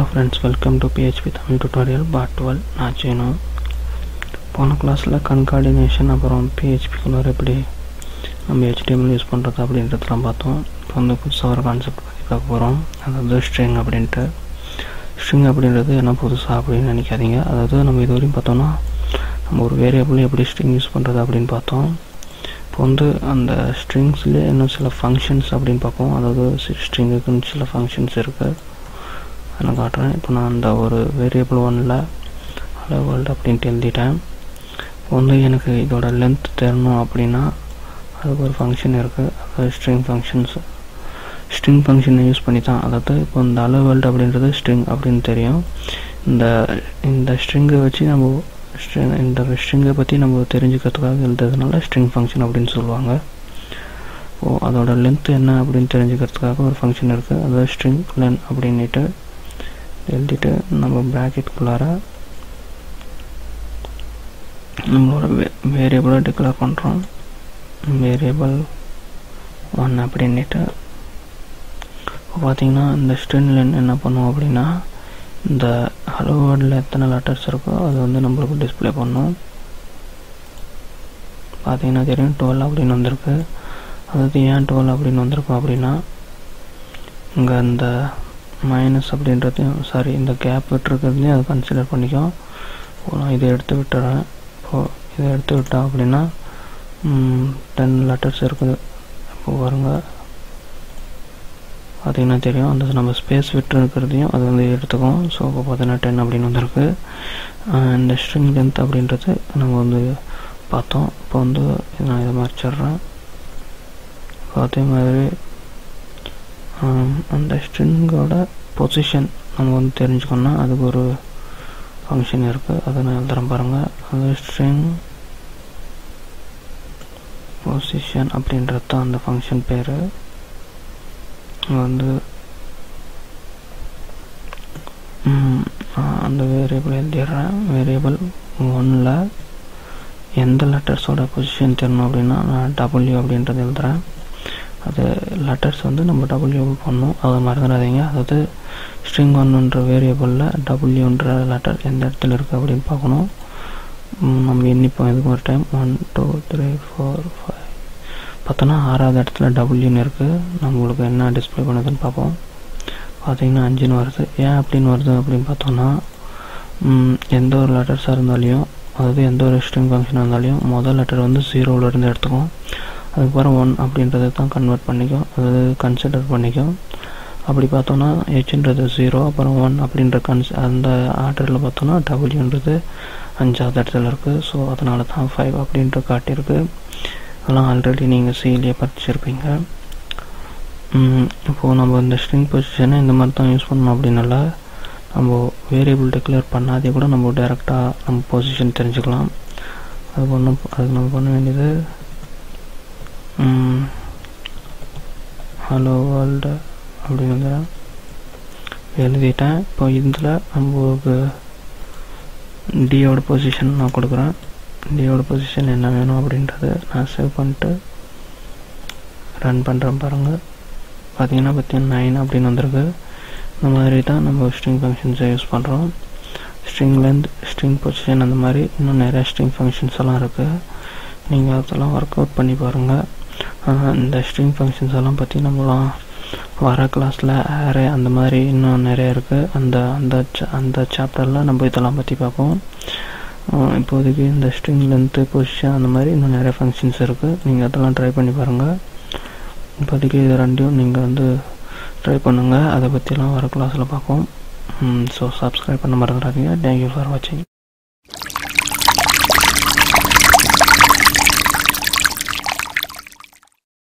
Hello friends, welcome to PHP Tamil tutorial part 12. நான் சேனு. போன கிளாஸில் கன்கார்டினேஷன் அப்புறம் PHP குள்ளே எப்படி நம்ம HTML யூஸ் பண்ணுறது அப்படின்றதெல்லாம் பார்த்தோம். இப்போ வந்து புதுசாக ஒரு கான்செப்ட் பற்றி பார்க்க போகிறோம். அதாவது ஸ்ட்ரிங் அப்படின்ட்டு. ஸ்ட்ரிங் அப்படின்றது என்ன புதுசாக அப்படின்னு நினைக்காதீங்க. அதாவது நம்ம இது வரையும் பார்த்தோம்னா நம்ம ஒரு வேரியபிள் எப்படி ஸ்ட்ரிங் யூஸ் பண்ணுறது அப்படின்னு பார்த்தோம். இப்போ வந்து அந்த ஸ்ட்ரிங்ஸ்லேயே இன்னும் சில ஃபங்க்ஷன்ஸ் அப்படின்னு பார்ப்போம். அதாவது ஸ்ட்ரிங்குக்குன்னு சில ஃபங்க்ஷன்ஸ் இருக்குது. நான் காட்டுறேன். இப்போ நான் அந்த ஒரு வேரியபிள் ஒன்றில் ஹலோ வேர்ல்டு அப்படின்ட்டு எழுதிட்டேன். இப்போ வந்து எனக்கு இதோட லென்த் தெரியணும் அப்படின்னா அதுக்கு ஒரு ஃபங்க்ஷன் இருக்குது. அதாவது ஸ்ட்ரிங் ஃபங்க்ஷனை யூஸ் பண்ணி தான். அதாவது இப்போ இந்த ஹலோ வேர்ல்டு அப்படின்றது ஸ்ட்ரிங் அப்படின்னு தெரியும். இந்த ஸ்ட்ரிங்கை வச்சு நம்ம இந்த ஸ்ட்ரிங்கை பற்றி நம்ம தெரிஞ்சுக்கிறதுக்காக எழுதுறதுனால ஸ்ட்ரிங் ஃபங்க்ஷன் அப்படின்னு சொல்லுவாங்க. அதோட லென்த் என்ன அப்படின்னு தெரிஞ்சுக்கிறதுக்காக ஒரு ஃபங்க்ஷன் இருக்குது. அதாவது ஸ்ட்ரிங் லென் அப்படின்ட்டு எழுதிட்டு நம்ம ப்ராக்கெட்டுக்குள்ளார நம்மளோட வேரியபிளை டிக்ளேர் பண்ணுறோம். வேரியபிள் 1 அப்படின்ட்டு இப்போ பார்த்தீங்கன்னா இந்த ஸ்ட்ரிங் லென் என்ன பண்ணுவோம் அப்படின்னா இந்த ஹலோ வேர்டில் எத்தனை லெட்டர்ஸ் இருக்கோ அது வந்து நம்மளுக்கு டிஸ்பிளே பண்ணோம். பார்த்தீங்கன்னா தெரியும் 12 அப்படின்னு வந்திருக்கு. அதாவது ஏன் 12 அப்படின்னு வந்திருக்கோம் அப்படின்னா இங்கே இந்த மைனஸ் அப்படின்றதையும் இந்த கேப் விட்டுருக்கிறதுலையும் அதை கன்சிடர் பண்ணிக்கும். நான் இதை எடுத்து விட்டுறேன். இப்போது இதை எடுத்து விட்டோம் அப்படின்னா 10 லெட்டர்ஸ் இருக்குது. இப்போது வருங்க பார்த்தீங்கன்னா தெரியும் அந்த நம்ம ஸ்பேஸ் விட்டு இருக்கிறதையும் அது வந்து எடுத்துக்கும். ஸோ இப்போ பார்த்தீங்கன்னா 10 அப்படின்னு வந்திருக்கு. இந்த ஸ்ட்ரிங் லென்த் அப்படின்றது நம்ம வந்து பார்த்தோம். இப்போ வந்து நான் இதை மறைச்சிட்றேன். அதே மாதிரி அந்த ஸ்ட்ரிங்கோட பொசிஷன் நம்ம வந்து தெரிஞ்சுக்கணும்னா அதுக்கு ஒரு ஃபங்க்ஷன் இருக்குது. அதை நான் எழுதுறேன் பாருங்கள். அது ஸ்ட்ரிங் பொசிஷன் அப்படின்றது தான் அந்த ஃபங்க்ஷன் பேர். வந்து அந்த வேரியபிள் எழுதிடுறேன். வேரியபிள் 1ல் எந்த லெட்டர்ஸோட பொசிஷன் தெரியணும் அப்படின்னா நான் W அப்படின்றது எழுதுகிறேன். அது லெட்டர்ஸ் வந்து நம்ம W பண்ணணும், அதை மறந்துடாதீங்க. அதாவது ஸ்ட்ரிங் 1ன்ற வேரியபிளில் Wன்ற லெட்டர் எந்த இடத்துல இருக்குது அப்படின்னு பார்க்கணும். நம்ம எண்ணிப்போம் இதுக்கு ஒரு டைம் 1 2 3 4 5 பார்த்தோன்னா 6வது இடத்துல Wன்னு இருக்குது. நம்மளுக்கு என்ன டிஸ்பிளே பண்ணுதுன்னு பார்ப்போம். பார்த்தீங்கன்னா 5ன்னு வருது. ஏன் அப்படின்னு வருது அப்படின்னு பார்த்தோன்னா எந்த ஒரு லெட்டர்ஸாக இருந்தாலையும் அதாவது எந்த ஒரு ஸ்ட்ரிங் ஃபங்க்ஷனாக இருந்தாலையும் முதல் லெட்டர் வந்து 0லேருந்து எடுத்துக்கும். அதுக்கப்புறம் 1 அப்படின்றத தான் கன்வெர்ட் பண்ணிக்கும், அதாவது கன்சிடர் பண்ணிக்கும். அப்படி பார்த்தோன்னா ஹெச்ன்றது 0 அப்புறம் 1 அப்படின்ற அந்த ஆர்டரில் பார்த்தோன்னா Wன்றது 5வது இடத்துல இருக்குது. ஸோ அதனால தான் 5 அப்படின்ற காட்டியிருக்கு. அதெல்லாம் ஆல்ரெடி நீங்கள் சியிலே படிச்சிருப்பீங்க. இப்போது நம்ம இந்த ஸ்ட்ரிங் பொசிஷனை இந்த மாதிரி தான் யூஸ் பண்ணணும் அப்படின்னால நம்ம வேரியபிள் டிக்ளேர் பண்ணாதே கூட நம்ம டைரெக்டாக நம்ம பொசிஷன் தெரிஞ்சுக்கலாம். அதுக்கு நம்ம பண்ண வேண்டியது ஹலோ வேர்ல்டு அப்படின்னு வந்து எழுதிட்டேன். இப்போ இதில் நம்மளுக்கு டியோட பொசிஷன் நான் கொடுக்குறேன். டியோட பொசிஷன் என்ன வேணும் அப்படின்றது நான் சேவ் பண்ணிட்டு ரன் பண்ணுறேன் பாருங்கள். பார்த்தீங்கன்னா 9 அப்படின்னு வந்திருக்கு. இந்த மாதிரி தான் நம்ம ஸ்ட்ரிங் ஃபங்க்ஷன்ஸை யூஸ் பண்ணுறோம். ஸ்ட்ரிங் லென்த், ஸ்ட்ரிங் பொசிஷன், அந்த மாதிரி இன்னும் நிறையா ஸ்ட்ரிங் ஃபங்க்ஷன்ஸ் எல்லாம் இருக்குது. நீங்கள் அதெல்லாம் ஒர்க் அவுட் பண்ணி பாருங்கள். இந்த ஸ்ட்ரிங் ஃபங்க்ஷன்ஸ் எல்லாம் பற்றி நம்மளாம் வர கிளாஸில் ஆரே அந்த மாதிரி இன்னும் நிறைய இருக்குது. அந்த சாப்டரில் நம்ம இதெல்லாம் பற்றி பார்ப்போம். இப்போதைக்கு இந்த ஸ்ட்ரிங் லென்த்து, பொசிஷன் அந்த மாதிரி இன்னும் நிறைய ஃபங்க்ஷன்ஸ் இருக்குது. நீங்கள் அதெல்லாம் ட்ரை பண்ணி பாருங்கள். இப்போதைக்கு இது ரெண்டையும் நீங்கள் வந்து ட்ரை பண்ணுங்கள். அதை பற்றிலாம் வர கிளாஸில் பார்ப்போம். ஸோ சப்ஸ்கிரைப் பண்ண மறந்துடாதீங்க. தேங்க்யூ ஃபார் வாட்சிங்.